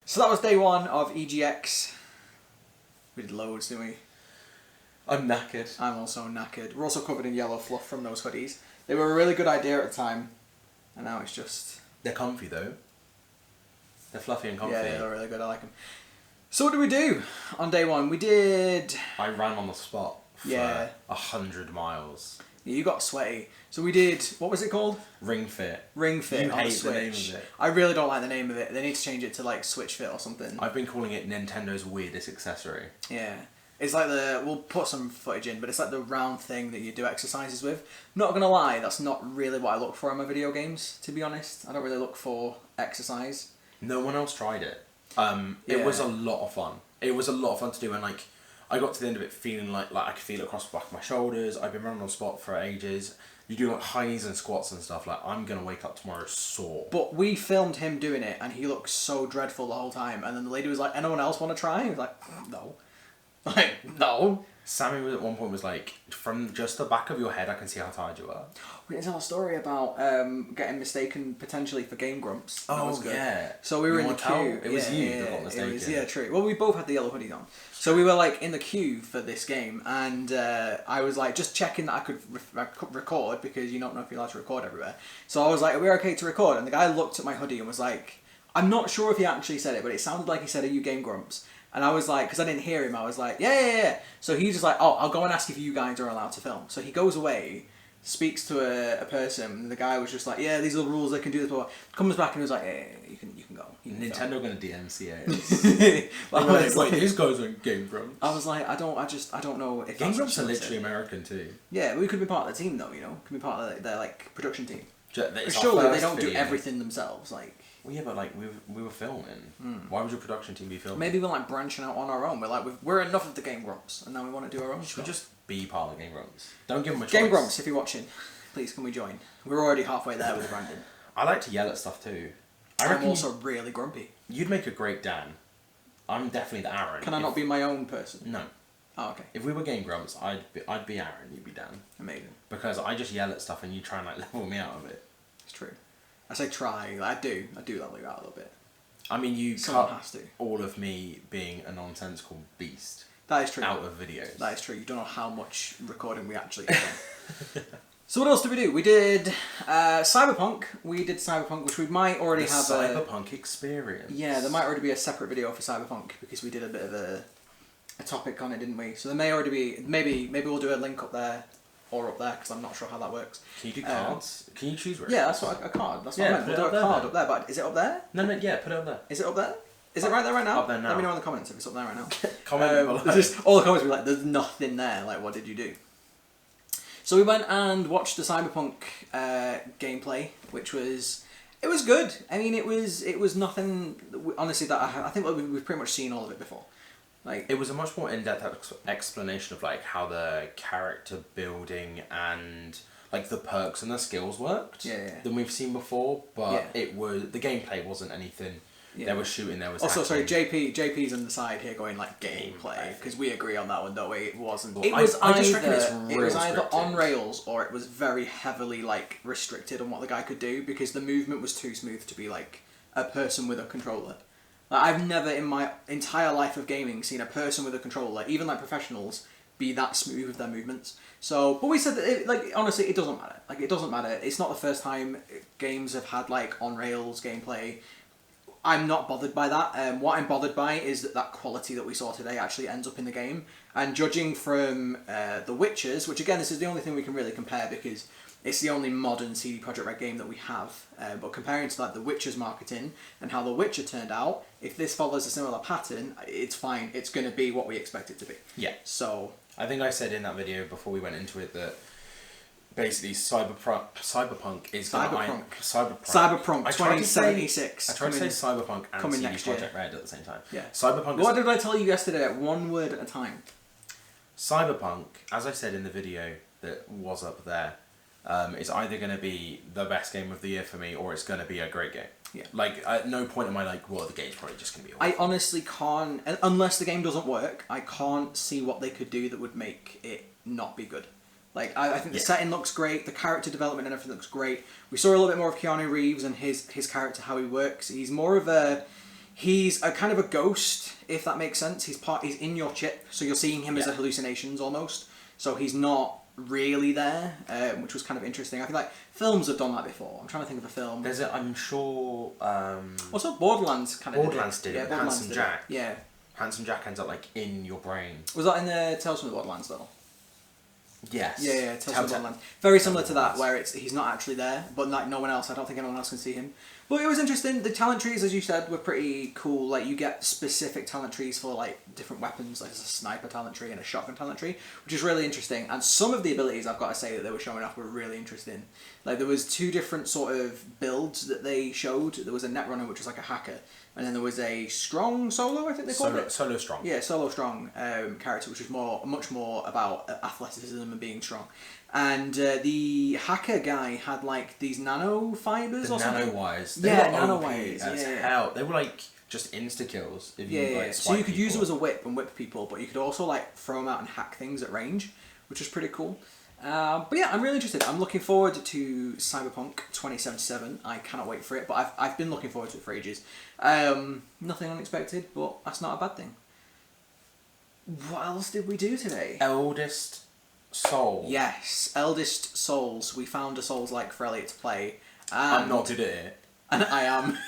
So that was day one of EGX. We did loads, didn't we? I'm knackered. I'm also knackered. We're also covered in yellow fluff from those hoodies. They were a really good idea at the time, and now it's just... They're comfy though. They're fluffy and comfy. Yeah, they're really good. I like them. So what did we do on day one? We did... I ran on the spot for 100 miles. Yeah, you got sweaty. So we did... What was it called? Ring Fit. Ring Fit You on hate Switch. the name of it. I really don't like the name of it. They need to change it to like Switch Fit or something. I've been calling it Nintendo's weirdest accessory. Yeah. It's like the... We'll put some footage in, but it's like the round thing that you do exercises with. Not gonna lie, that's not really what I look for in my video games, to be honest. I don't really look for exercise. No one else tried it. It was a lot of fun. It was a lot of fun to do, and like I got to the end of it feeling like I could feel it across the back of my shoulders. I've been running on the spot for ages. You do like high knees and squats and stuff. Like I'm gonna wake up tomorrow sore. But we filmed him doing it, and he looked so dreadful the whole time. And then the lady was like, "Anyone else want to try?" He was like, "No." Like, no. Sammy at one point was like, "From just the back of your head, I can see how tired you are." We didn't tell a story about getting mistaken potentially for Game Grumps. That was good. Yeah. So we were in the queue. It was you that got mistaken. Yeah, true. Well, we both had the yellow hoodies on. So we were like in the queue for this game, and I was like just checking that I could record, because you don't know if you're allowed to record everywhere. So I was like, "Are we okay to record?" And the guy looked at my hoodie and was like, I'm not sure if he actually said it, but it sounded like he said, "Are you Game Grumps?" And I was like, because I didn't hear him, I was like, yeah. So he's just like, "Oh, I'll go and ask if you guys are allowed to film." So he goes away, speaks to a person, and the guy was just like, "Yeah, these are the rules, they can do this." But comes back and he was like, "Yeah, you can go. You can Nintendo film." gonna DMCA. Wait, these guys are Game Grumps. I was like, I don't know if Game that's Grumps are what she literally said. American too. Yeah, we could be part of the team though, you know? Could be part of their like production team. It's Surely our they first don't do video. everything themselves, like... Well, yeah, but like we were filming. Why would your production team be filming? Maybe we're like branching out on our own. We're like, we're enough of the Game Grumps, and now we want to do our own Should stuff. we just be part of the Game Grumps? Don't give them a choice. Game Grumps, if you're watching, please can we join? We're already halfway there with Brandon. I like to yell at stuff too. I'm also really grumpy. You'd make a great Dan. I'm definitely the Aaron. Can I not be my own person? No. Oh, okay. If we were Game Grumps, I'd be Aaron, you'd be Dan. Amazing. Because I just yell at stuff and you try and like level me out of it. It's true. I say try. I do level you out a little bit. I mean, you Someone cut has to. all of me being a nonsensical beast That is true. out of videos. That is true. You don't know how much recording we actually have. So what else did we do? We did Cyberpunk. We did Cyberpunk, which we might already have Cyberpunk experience. Yeah, there might already be a separate video for Cyberpunk, because we did a bit of a topic on it, didn't we? So there may already be... Maybe we'll do a link up there or up there, because I'm not sure how that works. Can you do cards? Can you choose where? Yeah, that's what a card. That's what Yeah, I meant. We'll do a card up there, but is it up there? No, yeah, put it up there. Is it up there? Is it right there right now? Up there now. Let me know in the comments if it's up there right now. Comment below. Just, all the comments will be like, "There's nothing there. Like, what did you do?" So we went and watched the Cyberpunk gameplay, which was... It was good. I mean, it was nothing... Honestly, that I think we've pretty much seen all of it before. Like, it was a much more in-depth explanation of like how the character building and like the perks and the skills worked than we've seen before. But it was the gameplay wasn't anything. Yeah. There was shooting. There was. Also, hacking. sorry, JP's on the side here going like gameplay, because we agree on that one, don't we? It wasn't. Well, It was I just reckon it's real it was either scripted. on rails or it was very heavily like restricted on what the guy could do, because the movement was too smooth to be like a person with a controller. Like, I've never in my entire life of gaming seen a person with a controller, even like professionals, be that smooth with their movements. So, but we said that, like, honestly, it doesn't matter. Like, it doesn't matter. It's not the first time games have had, like, on-rails gameplay. I'm not bothered by that. What I'm bothered by is that quality that we saw today actually ends up in the game. And judging from The Witchers, which, again, this is the only thing we can really compare, because it's the only modern CD Projekt Red game that we have. But comparing to, like, The Witcher's marketing and how The Witcher turned out, if this follows a similar pattern, it's fine. It's going to be what we expect it to be. Yeah. So... I think I said in that video before we went into it that basically Cyberpunk is Cyberpunk Cyberpunk 2076. I tried to say Cyberpunk and coming CD next year. Projekt Red at the same time. Yeah. Cyberpunk. What did I tell you yesterday? One word at a time. Cyberpunk, as I said in the video that was up there, is either going to be the best game of the year for me, or it's going to be a great game. Yeah. Like, at no point am I like, well, the game's probably just going to be awful. I honestly can't, unless the game doesn't work, I can't see what they could do that would make it not be good. Like, I think the setting looks great, the character development and everything looks great. We saw a little bit more of Keanu Reeves and his character, how he works. He's a kind of a ghost, if that makes sense. He's in your chip, so you're seeing him as a hallucinations almost. So he's not really there, which was kind of interesting. I feel like films have done that before. I'm trying to think of a film. I'm sure. What's up? Borderlands kind of. Borderlands did it. Yeah, Borderlands Handsome Jack. Yeah. Handsome Jack ends up like in your brain. Was that in the Tales from the Borderlands though? Yes. Yeah, Tales from the Borderlands. Very similar to that, where he's not actually there, but like no one else. I don't think anyone else can see him. But it was interesting. The talent trees, as you said, were pretty cool. Like, you get specific talent trees for like different weapons. Like, there's a sniper talent tree and a shotgun talent tree, which is really interesting. And some of the abilities, I've got to say, that they were showing off were really interesting. Like, there was 2 different sort of builds that they showed. There was a netrunner, which was like a hacker, and then there was a strong solo, I think they called it. Solo strong. Yeah, solo strong character, which was much more about athleticism and being strong. And the hacker guy had like these nanofibers or something. Nanowires. Yeah, nanowires. As hell. They were like just insta kills. If you like, so you could use them as a whip and whip people, but you could also like throw them out and hack things at range, which was pretty cool. But yeah, I'm really interested. I'm looking forward to Cyberpunk 2077. I cannot wait for it, but I've been looking forward to it for ages. Nothing unexpected, but that's not a bad thing. What else did we do today? Eldest Souls. Yes, Eldest Souls. We found a Souls-like for Elliott to play. I'm not good at it. And I am.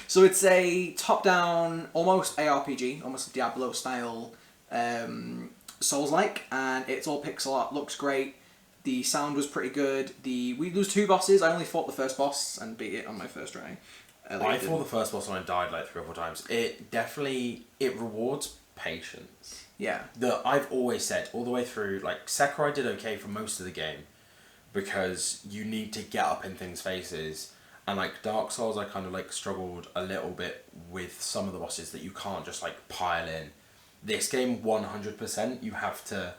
So it's a top-down, almost ARPG, almost Diablo-style Souls-like, and it's all pixel art, looks great. The sound was pretty good. We lose 2 bosses. I only fought the first boss and beat it on my first try. I fought the first boss and I died like 3 or 4 times. It rewards patience. Yeah. That I've always said all the way through. Like, Sekiro did okay for most of the game because you need to get up in things' faces, and like Dark Souls, I kind of like struggled a little bit with some of the bosses that you can't just like pile in. This game, 100%, you have to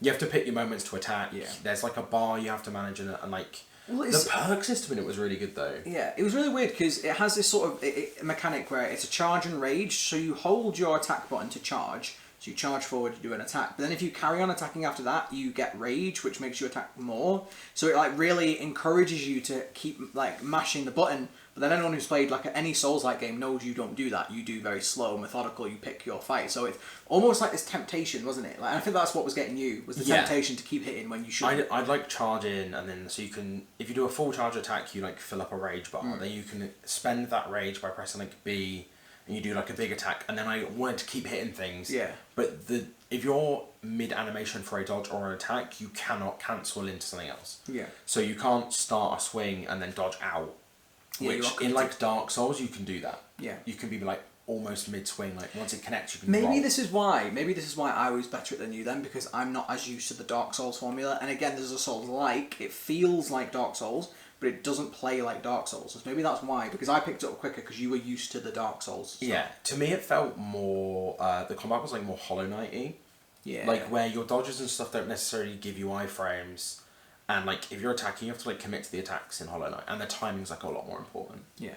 pick your moments to attack. Yeah. There's like a bar you have to manage in it, and like the perk system in it was really good though. Yeah, it was really weird because it has this sort of mechanic where it's a charge and rage, so you hold your attack button to charge. So you charge forward to do an attack, but then if you carry on attacking after that, you get rage, which makes you attack more. So it like really encourages you to keep like mashing the button. But then anyone who's played like any Souls-like game knows you don't do that. You do very slow, methodical. You pick your fight. So it's almost like this temptation, wasn't it? Like, I think that's what was getting you, was the temptation to keep hitting when you should. I'd like charge in, and then so you can, if you do a full charge attack, you like fill up a rage bar. Then you can spend that rage by pressing like B. And you do like a big attack, and then I wanted to keep hitting things. Yeah. But if you're mid animation for a dodge or an attack, you cannot cancel into something else. Yeah. So you can't start a swing and then dodge out. Yeah, which in like Dark Souls you can do that. Yeah. You can be like almost mid swing, like once it connects you can. Maybe roll. this is why I was better than you then, because I'm not as used to the Dark Souls formula. And again, there's a Souls-like. It feels like Dark Souls, but it doesn't play like Dark Souls. So maybe that's why, because I picked it up quicker because you were used to the Dark Souls. So. Yeah, to me it felt more, the combat was like more Hollow Knight-y. Yeah. Like where your dodges and stuff don't necessarily give you iframes, and like if you're attacking you have to like commit to the attacks in Hollow Knight, and the timing's like a lot more important. Yeah.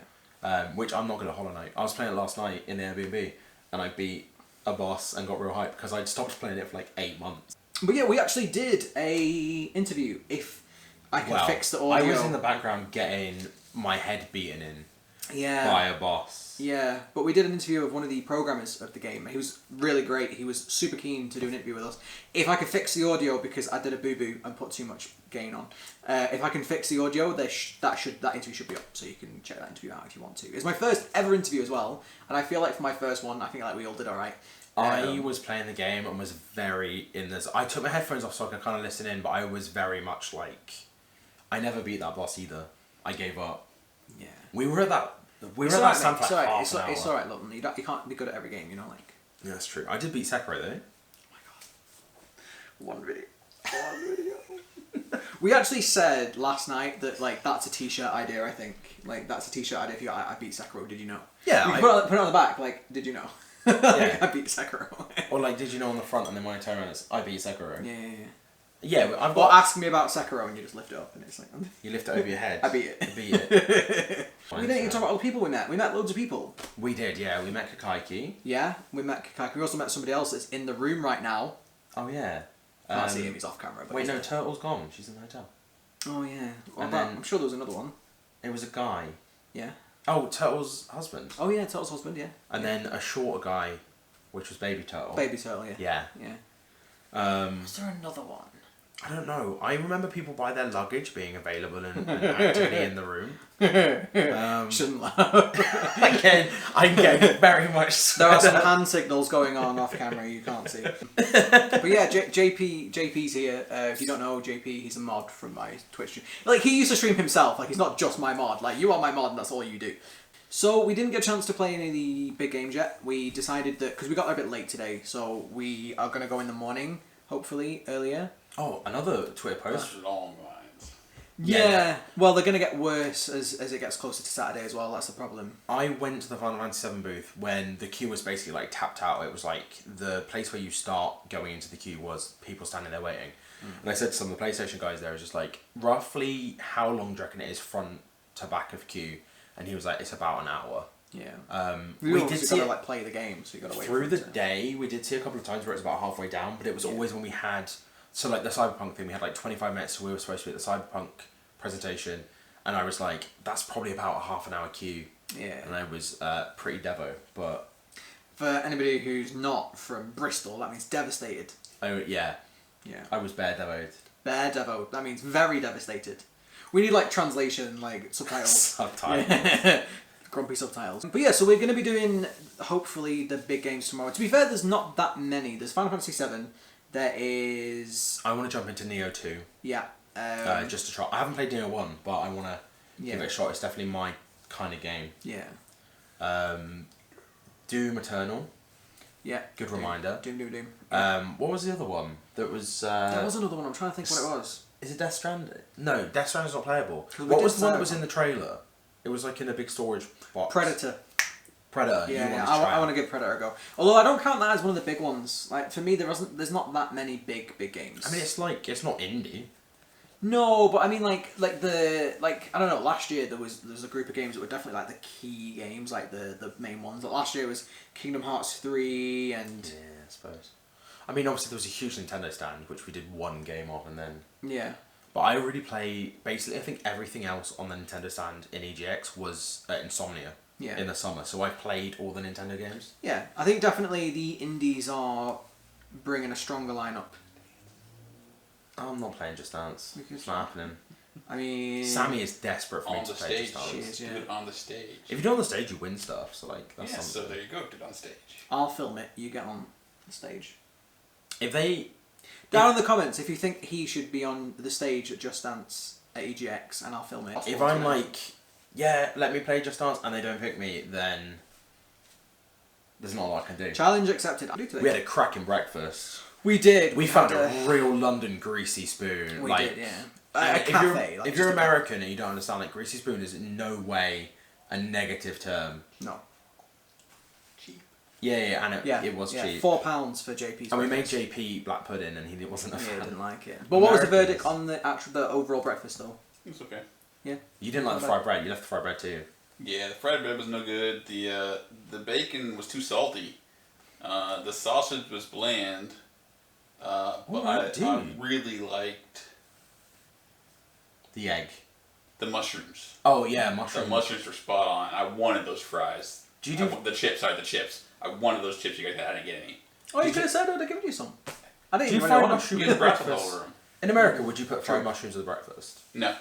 Which I'm not good at Hollow Knight. I was playing it last night in the Airbnb, and I beat a boss and got real hyped because I'd stopped playing it for like 8 months. But yeah, we actually did a interview. If I can fix the audio. I was in the background getting my head beaten in by a boss. Yeah, but we did an interview of one of the programmers of the game. He was really great. He was super keen to do an interview with us. If I could fix the audio, because I did a boo-boo and put too much gain on. If I can fix the audio, that interview should be up, so you can check that interview out if you want to. It's my first ever interview as well, and I feel like for my first one, I think like we all did alright. I was playing the game and was very in this. I took my headphones off so I could kind of listen in, but I was very much like, I never beat that boss either. I gave up. Yeah. We were at that stand for like half an hour. It's alright, look, you can't be good at every game, you know, like. Yeah, that's true. I did beat Sekiro though. Oh my god. One video. We actually said last night that like that's a t-shirt idea, I think. Like that's a t-shirt idea if you I beat Sekiro, did you know? Yeah. You can put it on the back, like, did you know? Yeah. I beat Sekiro. Or like, did you know on the front, and then when I turn around it's, I beat Sekiro. Yeah. Yeah, I've Or got... ask me about Sekiro and you just lift it up and it's like... You lift it over your head. I beat it. You beat it. We didn't even talk about all the people we met. We met loads of people. We did, yeah. We met Kakaiki. Yeah, we met Kakaiki. We also met somebody else that's in the room right now. Oh, yeah. Can't see him, he's off camera. But wait, no, Turtle's gone. She's in the hotel. Oh, yeah. Well, And then- I'm sure there was another one. It was a guy. Yeah. Oh, Turtle's husband. Oh, yeah, Turtle's husband, yeah. And then a shorter guy, which was Baby Turtle. Baby Turtle, yeah. Yeah. Yeah. Was there another one? I don't know. I remember people buy their luggage being available and actively in the room. Shouldn't laugh. Again, I'm getting very much. There are some hand signals going on off camera you can't see. But yeah, JP's here. If you don't know JP, he's a mod from my Twitch stream. Like, he used to stream himself. Like, he's not just my mod. Like, you are my mod and that's all you do. So we didn't get a chance to play any of the big games yet. We decided that, because we got there a bit late today, so we are going to go in the morning, hopefully, earlier. Oh, another Twitter post. That's long lines. Yeah. Well, they're going to get worse as it gets closer to Saturday as well. That's the problem. I went to the Final Fantasy VII booth when the queue was basically like tapped out. It was like the place where you start going into the queue was people standing there waiting. And I said to some of the PlayStation guys there, I was just like, roughly how long do you reckon it is front to back of queue? And he was like, it's about an hour. Yeah. We did see gotta, like, play the game, so you gotta wait through for the it to... day. We did see a couple of times where it was about halfway down, but it was always when we had. So, like, the Cyberpunk thing, we had, like, 25 minutes, so we were supposed to be at the Cyberpunk presentation, and I was like, that's probably about a half an hour queue. Yeah. And I was pretty devo, but... For anybody who's not from Bristol, that means devastated. Oh, yeah. Yeah. I was bare devoed. Bare devo. That means very devastated. We need, like, translation, like, subtitles. Subtitles. Yeah. Grumpy subtitles. But yeah, so we're going to be doing, hopefully, the big games tomorrow. To be fair, there's not that many. There's Final Fantasy VII. There is... I want to jump into Neo 2. Yeah. Just to try. I haven't played Neo 1, but I want to give it a shot. It's definitely my kind of game. Yeah. Doom Eternal. Yeah. Good reminder. Doom. What was the other one? That was... there was another one. I'm trying to think what it was. Is it Death Stranding? No, Death Stranding's not playable. We What did was the one that Cyberpunk. was in the trailer? It was like in a big storage box. Predator. Predator. Yeah, I want to give Predator a go. Although I don't count that as one of the big ones. Like, for me, there's not that many big games. I mean, it's not indie. No, but I mean, like I don't know. Last year there was a group of games that were definitely like the key games, like the main ones. Like, last year was Kingdom Hearts 3 and Yeah, I suppose. I mean, obviously there was a huge Nintendo stand, which we did one game of, and then... yeah. But I already play... Basically, I think everything else on the Nintendo stand in EGX was Insomnia in the summer. So I played all the Nintendo games. Yeah, I think definitely the indies are bringing a stronger lineup. I'm not playing Just Dance. It's not happening. I mean... Sammy is desperate for me On to the play stage. Just She Dance. is, yeah. Do it on the stage. If you do it on the stage, you win stuff. So, like, that's Yeah, so something. there you go. Do it on stage. I'll film it. You get on the stage. If they... Down in the comments if you think he should be on the stage at Just Dance at EGX, and I'll film it. If I'm like, yeah, let me play Just Dance, and they don't pick me, then there's not a lot I can do. Challenge accepted. I'll do today. We had a cracking breakfast. We did. We found a real London greasy spoon. We like, did, yeah. and A if cafe. If you're American and you don't understand, like, greasy spoon is in no way a negative term. No. Cheap. Yeah, and it was cheap. £4 for JP's. And we made breakfast. JP black pudding, and he wasn't a Yeah, fan. didn't like it. But what was the Americans. verdict on the overall breakfast though? It's okay. Yeah. You didn't like the fried bread. You left the fried bread too. Yeah, the fried bread was no good. The bacon was too salty. The sausage was bland. But I really liked The egg. the mushrooms. Oh yeah, The mushrooms. mushrooms were spot on. I wanted those fries. Do you do? the chips? Sorry, the chips. I wanted those chips you guys had. I didn't get any. Oh, you could have said I would have given you some. I didn't Do you even find really want mushrooms You at get the breakfast breakfast? all over 'em. In America, would you put fried mushrooms at the breakfast? No.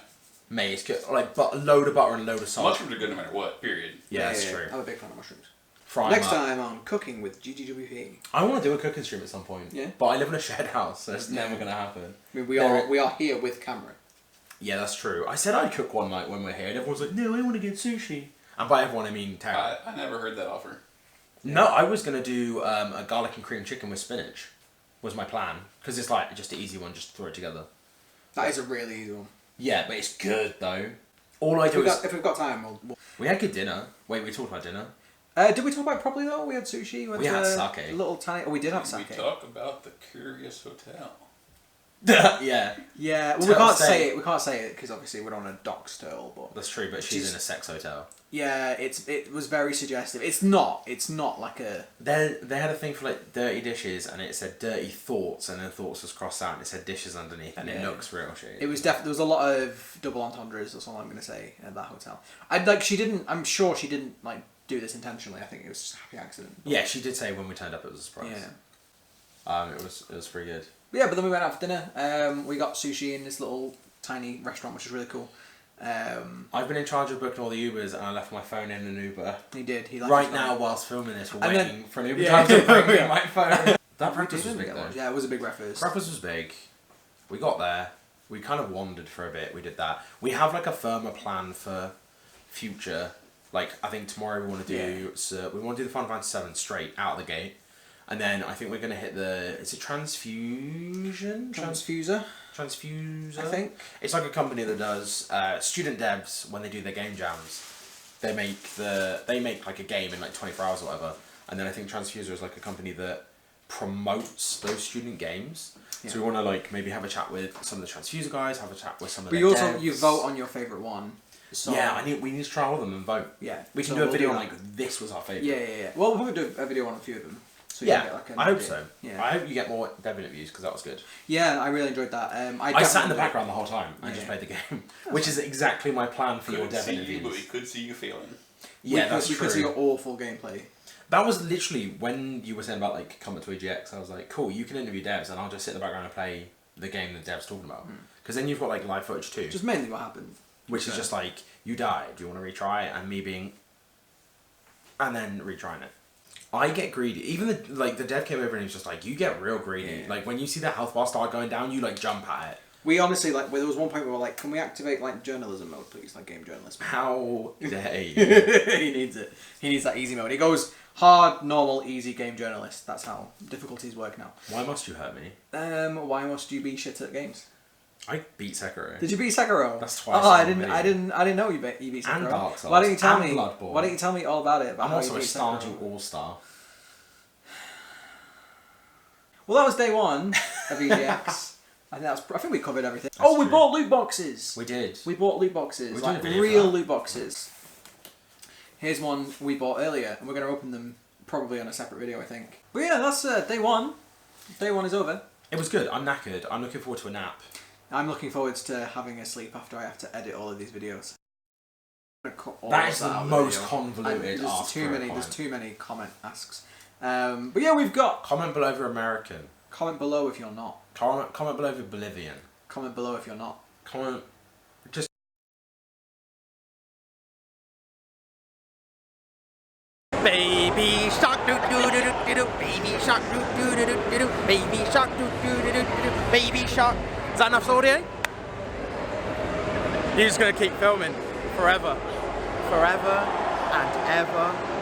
Mate, it's good. Like, but a load of butter and a load of salt. Mushrooms are good no matter what. Period. Yeah, that's true. I'm a big fan of mushrooms. Fry 'em Next up. time on Cooking with GGWP. I want to do a cooking stream at some point. Yeah. But I live in a shared house, so it's never going to happen. I mean, we are here with camera. Yeah, that's true. I said I'd cook one night when we're here, and everyone's like, no, I want to get sushi. And by everyone, I mean Tara. I never heard that offer. No, I was going to do a garlic and cream chicken with spinach, was my plan. Because it's like just an easy one, just throw it together. That is a really easy one. Yeah, but it's good, though. All I do is... If we've got time, we'll... We had good dinner. Wait, we talked about dinner? Did we talk about it properly though? We had sushi. We had sake. Little tiny... Oh, we did have sake. We talk about the Curious Hotel. Yeah. Yeah, well, we can't say it because obviously we're on a docs turtle, but that's true. But she's in a sex hotel. Yeah, it was very suggestive. It's not like a. They had a thing for like dirty dishes, and it said dirty thoughts, and then thoughts was crossed out, and it said dishes underneath, and it looks real shit. It was definitely there was a lot of double entendres. That's all I'm gonna say at that hotel. I'm sure she didn't like do this intentionally. I think it was just a happy accident. Yeah, she did say when we turned up it was a surprise. Yeah. It was pretty good. Yeah, but then we went out for dinner. We got sushi in this little tiny restaurant, which is really cool. I've been in charge of booking all the Ubers, and I left my phone in an Uber. He did. He right now, whilst filming this, we're waiting for an Uber driver to bring me my phone. That breakfast was big though. Yeah, it was a big breakfast. Breakfast was big. We got there. We kind of wandered for a bit. We did that. We have like a firmer plan for future. Like I think tomorrow we want to do. So we want to do the Final Fantasy VII straight out of the gate, and then I think we're gonna hit the. Is it Transfusion? Transfuser, I think. It's like a company that does student devs when they do their game jams. They make like a game in like 24 hours or whatever, and then I think Transfuser is like a company that promotes those student games. Yeah. So we want to like maybe have a chat with some of the Transfuser guys, have a chat with some of the devs. You vote on your favourite one. So yeah, we need to try all of them and vote. Yeah, we can do a video on like this was our favourite. Yeah. Well, we'll probably do a video on a few of them. So yeah, get, like, I hope so. Yeah. I hope you get more dev interviews because that was good. Yeah, I really enjoyed that. I sat in the background the whole time and just played the game, which is exactly my plan for your dev interviews. But we could see you failing. Yeah, that's true. We could see your awful gameplay. That was literally when you were saying about like coming to EGX. I was like, cool, you can interview devs, and I'll just sit in the background and play the game the devs talking about. Because then you've got like live footage too. Just mainly what happened. Which is just like you died. Do you want to retry it? And me being, and then retrying it. I get greedy. Even the dev came over and he was just like, you get real greedy. Yeah. Like when you see the health bar start going down, you like jump at it. We honestly there was one point where we were like, can we activate like journalism mode, please, like game journalist mode? How dare you? He needs it. He needs that easy mode. It goes hard, normal, easy, game journalist. That's how difficulties work now. Why must you hurt me? Why must you be shit at games? I beat Sekiro. Did you beat Sekiro? That's twice. Oh, I didn't know you beat Sekiro. And Dark Souls. Why don't you tell me? Bloodborne. Why don't you tell me all about it? I'm also a Stardew All-Star. Well, that was day one of EGX. I think we covered everything. We bought loot boxes. We did. We bought loot boxes, like real loot boxes. Here's one we bought earlier, and we're going to open them probably on a separate video, I think. But yeah, that's day one. Day one is over. It was good. I'm knackered. I'm looking forward to a nap. I'm looking forward to having a sleep after I have to edit all of these videos. That is the most convoluted ask. There's too many comment asks. But yeah, we've got... Comment below if you're American. Comment below if you're not. Comment below if you're Bolivian. Comment below if you're not. Comment... Just... Baby shark doo doo doo doo doo, baby shark doo doo doo doo doo, baby shark doo doo doo doo doo, baby shark. Is that enough audio? You're just gonna keep filming forever, forever and ever.